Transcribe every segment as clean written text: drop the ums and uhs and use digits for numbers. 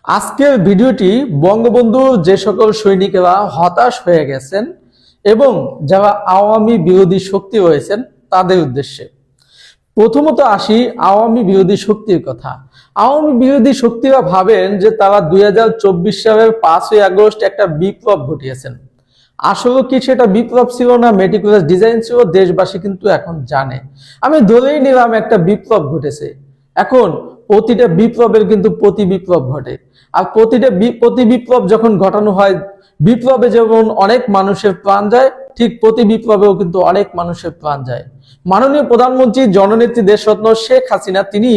আজকের ভিডিওটি বঙ্গবন্ধুর যে সকল সৈনিকেরা হতাশ হয়ে গেছেন এবং যারা আওয়ামী বিরোধী শক্তি রয়েছেন তাদের উদ্দেশ্যে। প্রথমত আসি আওয়ামী বিরোধী শক্তির কথা। আওয়ামী বিরোধী শক্তিরা ভাবেন যে তারা 2024 সালের 5ই আগস্ট একটা বিপ্লব ঘটিয়েছেন। আসলে কি সেটা বিপ্লব ছিল না মেটিকুলাস ডিজাইন ছিল, দেশবাসী কিন্তু এখন জানে। আমি ধরেই নিলাম একটা বিপ্লব ঘটেছে। এখন প্রতিটা বিপ্লবের কিন্তু প্রতি বিপ্লব ঘটে, আর প্রতি বিপ্লব যখন ঘটানো হয়, বিপ্লবে যেমন অনেক মানুষের প্রাণ যায়, ঠিক প্রতি বিপ্লবেও কিন্তু অনেক মানুষের প্রাণ যায়। মাননীয় প্রধানমন্ত্রী জননেত্রী দেশরত্ন শেখ হাসিনা তিনি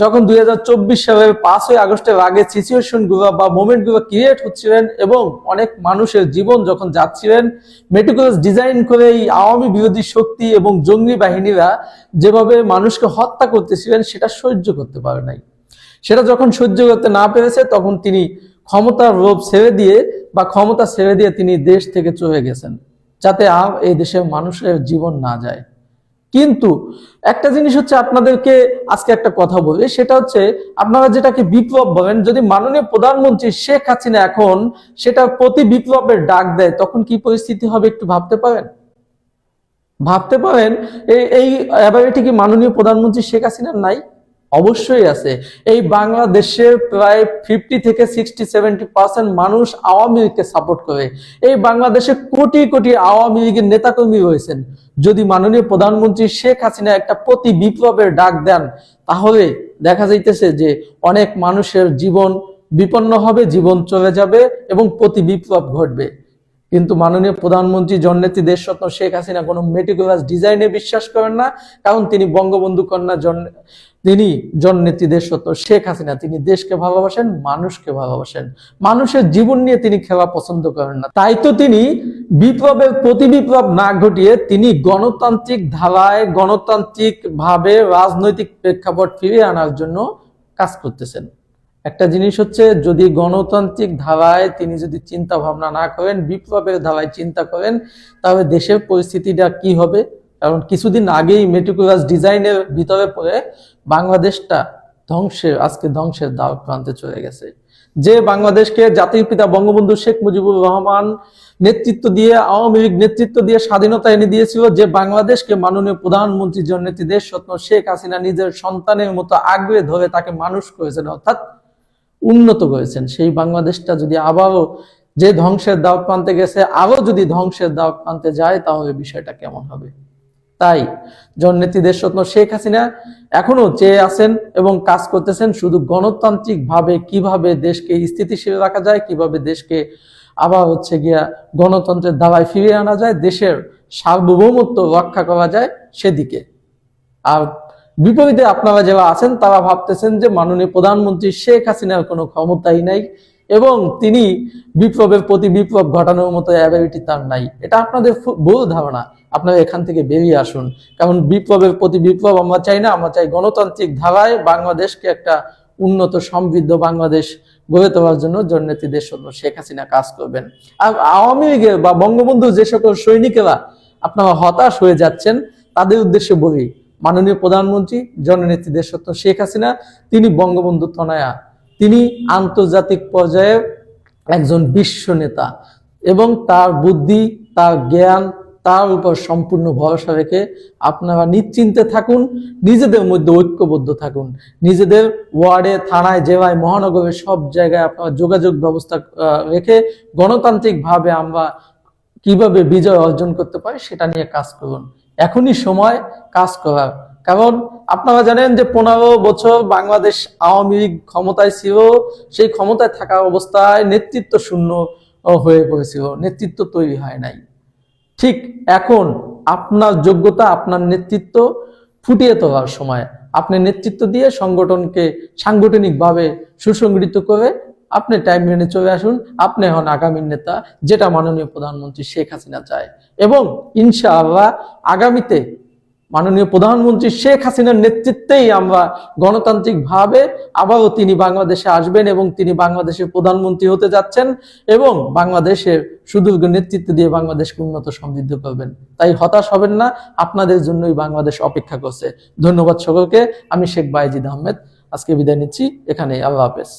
যখন 2024 সালের 5ই আগস্টের আগে সিচুয়েশন গুলো বা মোমেন্ট গুলো ক্রিয়েট হচ্ছিলেন এবং অনেক মানুষের জীবন যখন যাচ্ছিলেন, মেটিকুলাস ডিজাইন করে এই আওয়ামী বিরোধী শক্তি এবং জঙ্গি বাহিনীরা যেভাবে মানুষকে হত্যা করতেছিলেন সেটা সহ্য করতে পারে নাই। সেটা যখন সহ্য করতে না পেরেছে তখন তিনি ক্ষমতার লোভ ছেড়ে দিয়ে তিনি দেশ থেকে চলে গেছেন, যাতে আর এই দেশের মানুষের জীবন না যায়। কিন্তু একটা জিনিস হচ্ছে, আপনাদেরকে আজকে একটা কথা বলি, সেটা হচ্ছে আপনারা যেটাকে বিপ্লব বলেন, যদি মাননীয় প্রধানমন্ত্রী শেখ হাসিনা এখন সেটা প্রতি বিপ্লবের ডাক দেয় তখন কি পরিস্থিতি হবে একটু ভাবতে পারেন? এই অ্যাবিলিটি কি মাননীয় প্রধানমন্ত্রী শেখ হাসিনার নাই? অবশ্যই আছে। এই বাংলাদেশের প্রায় 50 থেকে 60-70% মানুষ আওয়ামী লীগকে সাপোর্ট করে। এই বাংলাদেশে কোটি কোটি আওয়ামী লীগের নেতাকর্মী রয়েছেন। যদি মাননীয় প্রধানমন্ত্রী শেখ হাসিনা একটা প্রতি বিপ্লবের ডাক দেন, তাহলে দেখা যাইতেছে যে অনেক মানুষের জীবন বিপন্ন হবে, জীবন চলে যাবে এবং প্রতি বিপ্লব ঘটবে। কিন্তু মাননীয় প্রধানমন্ত্রী জননেত্রী দেশরত্ন শেখ হাসিনা কোনো মেটিকুলাস ডিজাইনে বিশ্বাস করেন না, কারণ তিনি বঙ্গবন্ধু কন্যা তিনি জননেত্রী দেশরত্ন শেখ হাসিনা, তিনি দেশকে ভালোবাসেন, মানুষকে ভালোবাসেন, মানুষের জীবন নিয়ে তিনি খেলা পছন্দ করেন না। তাই তো তিনি বিপ্লবের প্রতি বিপ্লব না ঘটিয়ে তিনি গণতান্ত্রিক ধারায় গণতান্ত্রিক ভাবে রাজনৈতিক প্রেক্ষাপট ফিরিয়ে আনার জন্য কাজ করতেছেন। একটা জিনিস হচ্ছে, যদি গণতান্ত্রিক ধারায় তিনি যদি চিন্তা ভাবনা না করেন, বিপ্লবের ধারায় চিন্তা করেন, তাহলে দেশের পরিস্থিতিটা কি হবে? কারণ কিছুদিন আগেই মেটিকুলাস ডিজাইনের ভিতরে পড়ে বাংলাদেশটা ধ্বংসের দ্বার প্রান্তে চলে গেছে। যে বাংলাদেশকে জাতির পিতা বঙ্গবন্ধু শেখ মুজিবুর রহমান নেতৃত্ব দিয়ে, আওয়ামী লীগ নেতৃত্ব দিয়ে স্বাধীনতা এনে দিয়েছিল, যে বাংলাদেশকে মাননীয় প্রধানমন্ত্রী জননেত্রী দেশরত্ন শেখ হাসিনা নিজের সন্তানের মতো আগলে ধরে তাকে মানুষ করেছেন, অর্থাৎ উন্নত করেছেন, সেই বাংলাদেশটা যদি আবারও যে ধ্বংসের দ্বার প্রান্তে গেছে আরো যদি ধ্বংসের দ্বার প্রান্তে যায়, তাহলে বিষয়টা কেমন হবে? তাই জননেত্রী দেশরত্ন শেখ হাসিনা এখনো চেয়ে আছেন এবং কাজ করতেছেন শুধু গণতান্ত্রিক ভাবে কিভাবে দেশকে স্থিতিশীল রাখা যায়, কিভাবে দেশকে আবার গণতন্ত্রের ধারায় ফিরিয়ে আনা যায়, দেশের সার্বভৌমত্ব রক্ষা করা যায় সেদিকে। আর বিপরীতে আপনারা যারা আছেন তারা ভাবতেছেন যে মাননীয় প্রধানমন্ত্রী শেখ হাসিনার কোনো ক্ষমতাই নাই এবং তিনি বিপ্লবের প্রতি বিপ্লব ঘটানোর মতো অ্যাবিলিটি তার নাই। এটা আপনাদের ভুল ধারণা। আপনারা এখান থেকে বেরিয়ে আসুন, কারণ বিপ্লবের প্রতি বিপ্লব আমরা চাই না। আমরা চাই গণতান্ত্রিক ধারায় বাংলাদেশকে একটা উন্নত সমৃদ্ধ বাংলাদেশ গড়ে তোলার জন্য জননেত্রী দেশরত্ন শেখ হাসিনা কাজ করবেন। আর আওয়ামী লীগের বা বঙ্গবন্ধুর যে সকল সৈনিকেরা আপনারা হতাশ হয়ে যাচ্ছেন, তাদের উদ্দেশ্যে বলি, মাননীয় প্রধানমন্ত্রী জননেত্রী দেশরত্ন শেখ হাসিনা তিনি বঙ্গবন্ধু তনয়া, তিনি আন্তর্জাতিক পর্যায়ে একজন বিশ্ব নেতা এবং তার বুদ্ধি, তার জ্ঞান, তার উপর সম্পূর্ণ ভরসা রেখে আপনারা নিশ্চিন্তে থাকুন, নিজেদের মধ্যে ঐক্যবদ্ধ থাকুন, নিজেদের ওয়ার্ডে, থানায়, জেলায়, মহানগরে সব জায়গায় আপনারা যোগাযোগ ব্যবস্থা রেখে গণতান্ত্রিক ভাবে আমরা কিভাবে বিজয় অর্জন করতে পারি সেটা নিয়ে কাজ করুন। এখনই সময় কাজ করার, কারণ আপনারা জানেন যে 15 বছর বাংলাদেশ আওয়ামী লীগ ক্ষমতায় ছিল, সেই ক্ষমতায় থাকা অবস্থায় নেতৃত্ব শূন্য হয়ে পড়েছিল, নেতৃত্ব তৈরি হয় নাই। ঠিক এখন আপনার যোগ্যতা, আপনার নেতৃত্ব ফুটিয়ে তোলার সময়। আপনি নেতৃত্ব দিয়ে সংগঠনকে সাংগঠনিকভাবে সুসংগঠিত করে আপনি টাইম মেনে চলে আসুন। আপনি হন আগামীর নেতা, যেটা মাননীয় প্রধানমন্ত্রী শেখ হাসিনা চায়। এবং ইনশাআল্লাহ আগামীতে মাননীয় প্রধানমন্ত্রী শেখ হাসিনার নেতৃত্বেই আমরা গণতান্ত্রিক ভাবে আবারও তিনি বাংলাদেশে আসবেন এবং তিনি বাংলাদেশের প্রধানমন্ত্রী হতে যাচ্ছেন এবং বাংলাদেশের সুদীর্ঘ নেতৃত্ব দিয়ে বাংলাদেশকে উন্নত সমৃদ্ধ করবেন। তাই হতাশ হবেন না, আপনাদের জন্যই বাংলাদেশ অপেক্ষা করছে। ধন্যবাদ সকলকে। আমি শেখ বায়েজিদ আহমেদ আজকে বিদায় নিচ্ছি এখানে। আল্লাহ হাফেজ।